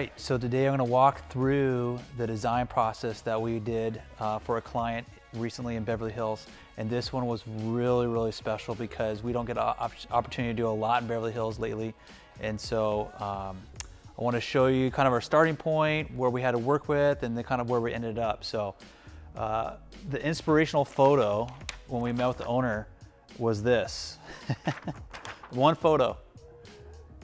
right, so today I'm going to walk through the design process that we did for a client recently in Beverly Hills. And this one was really special because we don't get an opportunity to do a lot in Beverly Hills lately. And so I want to show you kind of our starting point, where we had to work with, and then kind of where we ended up. So the inspirational photo when we met with the owner was this. One photo.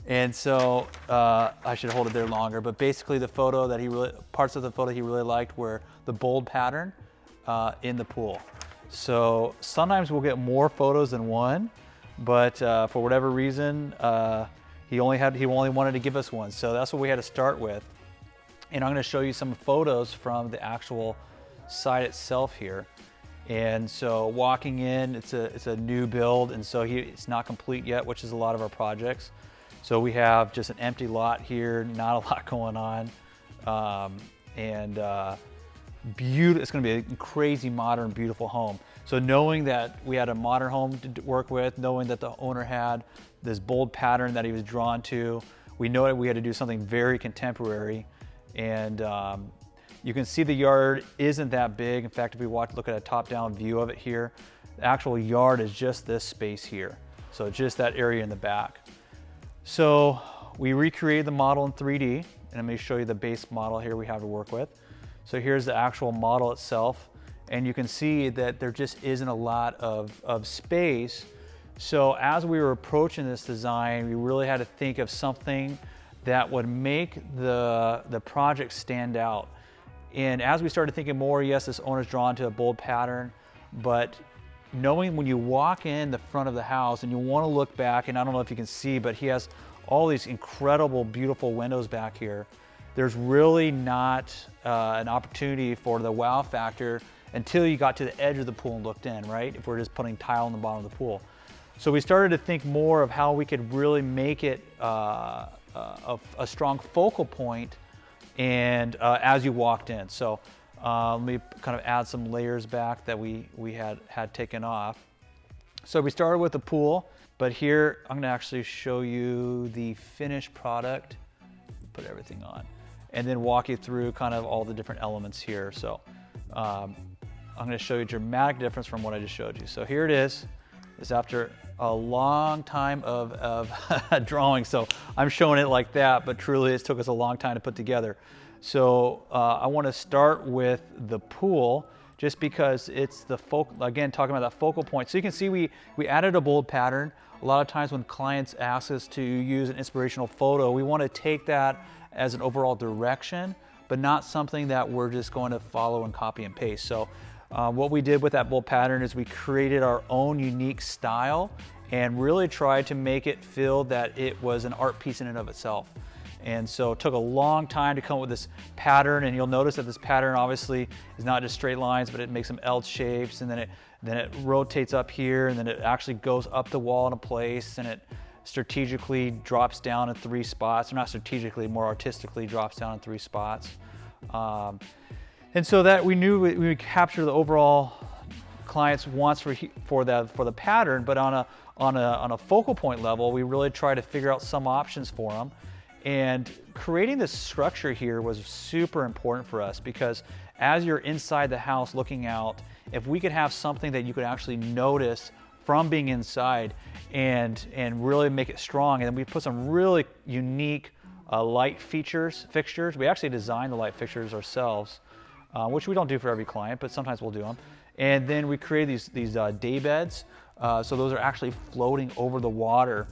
And so I should hold it there longer, but basically the photo that parts of the photo he really liked were the bold pattern in the pool. So sometimes we'll get more photos than one, but for whatever reason, he only wanted to give us one. So that's what we had to start with. And I'm gonna show you some photos from the actual site itself here. And so walking in, it's a new build, and so it's not complete yet, which is a lot of our projects. So we have just an empty lot here, not a lot going on. It's gonna be a crazy, modern, beautiful home. So knowing that we had a modern home to work with, knowing that the owner had this bold pattern that he was drawn to, we know that we had to do something very contemporary. And you can see the yard isn't that big. In fact, if we look at a top-down view of it here, the actual yard is just this space here. So just that area in the back. So we recreated the model in 3D, and I'm going to show you the base model here we have to work with. So here's the actual model itself, and you can see that there just isn't a lot of space. So as we were approaching this design, we really had to think of something that would make the project stand out. And as we started thinking more, yes, this owner's drawn to a bold pattern, but knowing when you walk in the front of the house and you want to look back, and I don't know if you can see, but he has all these incredible, beautiful windows back here. There's really not an opportunity for the wow factor until you got to the edge of the pool and looked in, right? If we're just putting tile in the bottom of the pool. So we started to think more of how we could really make it a strong focal point and as you walked in. So let me kind of add some layers back that we had taken off. So we started with the pool, but here I'm going to actually show you the finished product, put everything on, and then walk you through kind of all the different elements here. So I'm going to show you a dramatic difference from what I just showed you. So here it is. It's after a long time of drawing. So I'm showing it like that, but truly it took us a long time to put together. So I want to start with the pool, just because it's again, talking about that focal point. So you can see we added a bold pattern. A lot of times when clients ask us to use an inspirational photo, we want to take that as an overall direction, but not something that we're just going to follow and copy and paste. So what we did with that bold pattern is we created our own unique style and really tried to make it feel that it was an art piece in and of itself. And so it took a long time to come up with this pattern, and you'll notice that this pattern obviously is not just straight lines, but it makes some L shapes, and then it rotates up here, and then it actually goes up the wall in a place, and it strategically drops down in 3 spots, or not strategically, more artistically drops down in 3 spots. And so that we knew we would capture the overall client's wants for the pattern, but on a focal point level, we really try to figure out some options for them. And creating this structure here was super important for us, because as you're inside the house looking out, if we could have something that you could actually notice from being inside and really make it strong, and then we put some really unique light fixtures. We actually designed the light fixtures ourselves, which we don't do for every client, but sometimes we'll do them. And then we created these day beds, so those are actually floating over the water.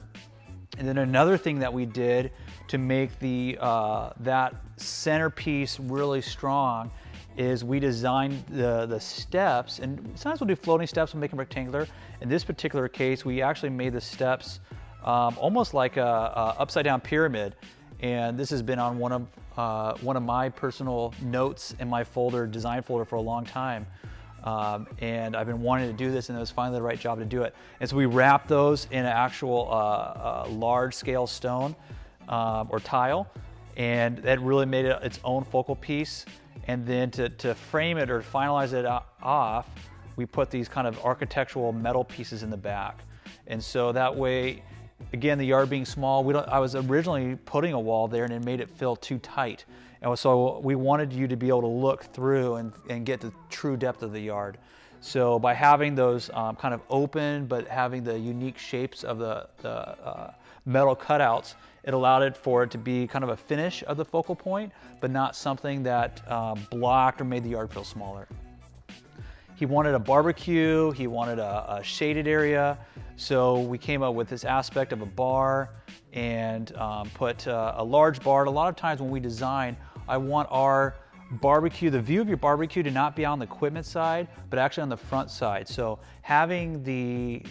And then another thing that we did to make that centerpiece really strong is we designed the steps, and sometimes we'll do floating steps and make them rectangular. In this particular case, we actually made the steps almost like a upside down pyramid. And this has been on one of my personal notes in my design folder for a long time. And I've been wanting to do this, and it was finally the right job to do it. And so we wrapped those in an actual large scale stone or tile, and that really made it its own focal piece. And then to frame it or finalize it off, we put these kind of architectural metal pieces in the back. And so that way Again, the yard being small, I was originally putting a wall there and it made it feel too tight. And so we wanted you to be able to look through and get the true depth of the yard. So by having those kind of open, but having the unique shapes of the metal cutouts, it allowed it for it to be kind of a finish of the focal point, but not something that blocked or made the yard feel smaller. He wanted a barbecue, he wanted a shaded area, so we came up with this aspect of a bar and put a large bar. A lot of times when we design, I want our barbecue, the view of your barbecue to not be on the equipment side, but actually on the front side. So having the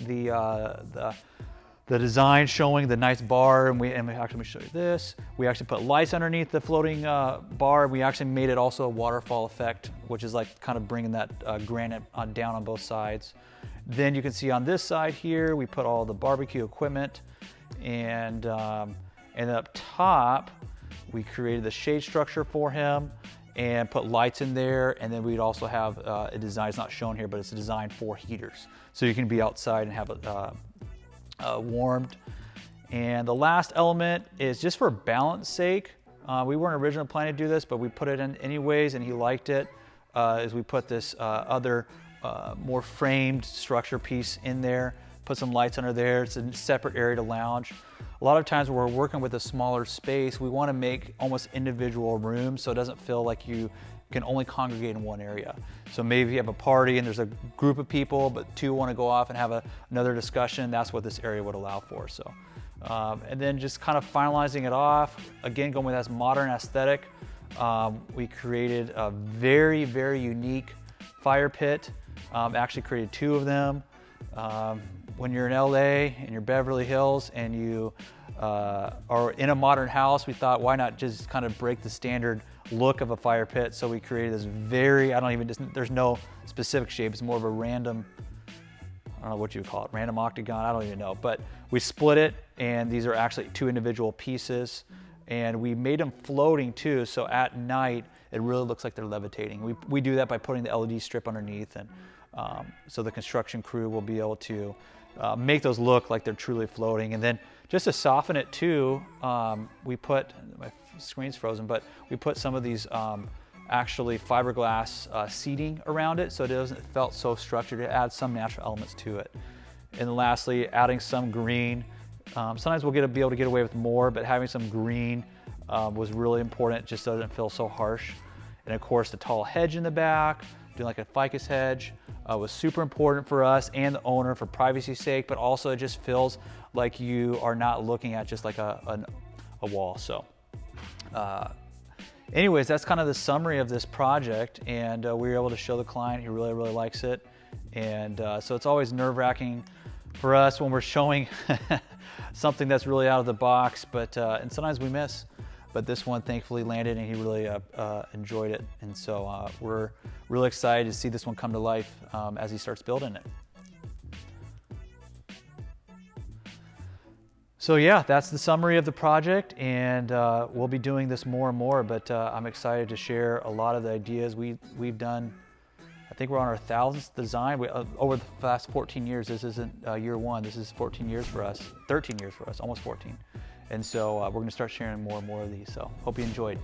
design showing the nice bar, and we actually show you this. We actually put lights underneath the floating bar. We actually made it also a waterfall effect, which is like kind of bringing that granite down on both sides. Then you can see on this side here, we put all the barbecue equipment, and up top, we created the shade structure for him and put lights in there. And then we'd also have a design, it's not shown here, but it's a design for heaters. So you can be outside and have it warmed. And the last element is just for balance sake. We weren't originally planning to do this, but we put it in anyways, and he liked it. Is we put this other more framed structure piece in there, put some lights under there. It's a separate area to lounge. A lot of times when we're working with a smaller space, we want to make almost individual rooms so it doesn't feel like you can only congregate in one area. So maybe you have a party and there's a group of people, but two want to go off and have another discussion. That's what this area would allow for. So, and then just kind of finalizing it off, again, going with that modern aesthetic. We created a very, very unique fire pit. Actually created two of them. When you're in LA and you're Beverly Hills and you are in a modern house, we thought, why not just kind of break the standard look of a fire pit? So we created this there's no specific shape. It's more of a random, I don't know what you would call it, random octagon, I don't even know. But we split it, and these are actually two individual pieces. And we made them floating too, so at night, it really looks like they're levitating. We do that by putting the LED strip underneath, and so the construction crew will be able to make those look like they're truly floating. And then just to soften it too, we put, my screen's frozen, but we put some of these actually fiberglass seating around it so it doesn't felt so structured. It adds some natural elements to it. And then lastly, adding some green. Sometimes we'll be able to get away with more, but having some green was really important, just so it doesn't feel so harsh. And of course, the tall hedge in the back, doing like a ficus hedge, was super important for us and the owner for privacy's sake, but also it just feels like you are not looking at just like a wall. So anyways, that's kind of the summary of this project, and we were able to show the client. He really, really likes it. And so it's always nerve-wracking for us when we're showing something that's really out of the box, but and sometimes we miss. But this one thankfully landed, and he really enjoyed it. And so we're really excited to see this one come to life as he starts building it. So yeah, that's the summary of the project, and we'll be doing this more and more, but I'm excited to share a lot of the ideas we've done. I think we're on our 1,000th design. Over the past 14 years, this isn't year one, this is 14 years for us, 13 years for us, almost 14. And so we're gonna start sharing more and more of these, so hope you enjoyed.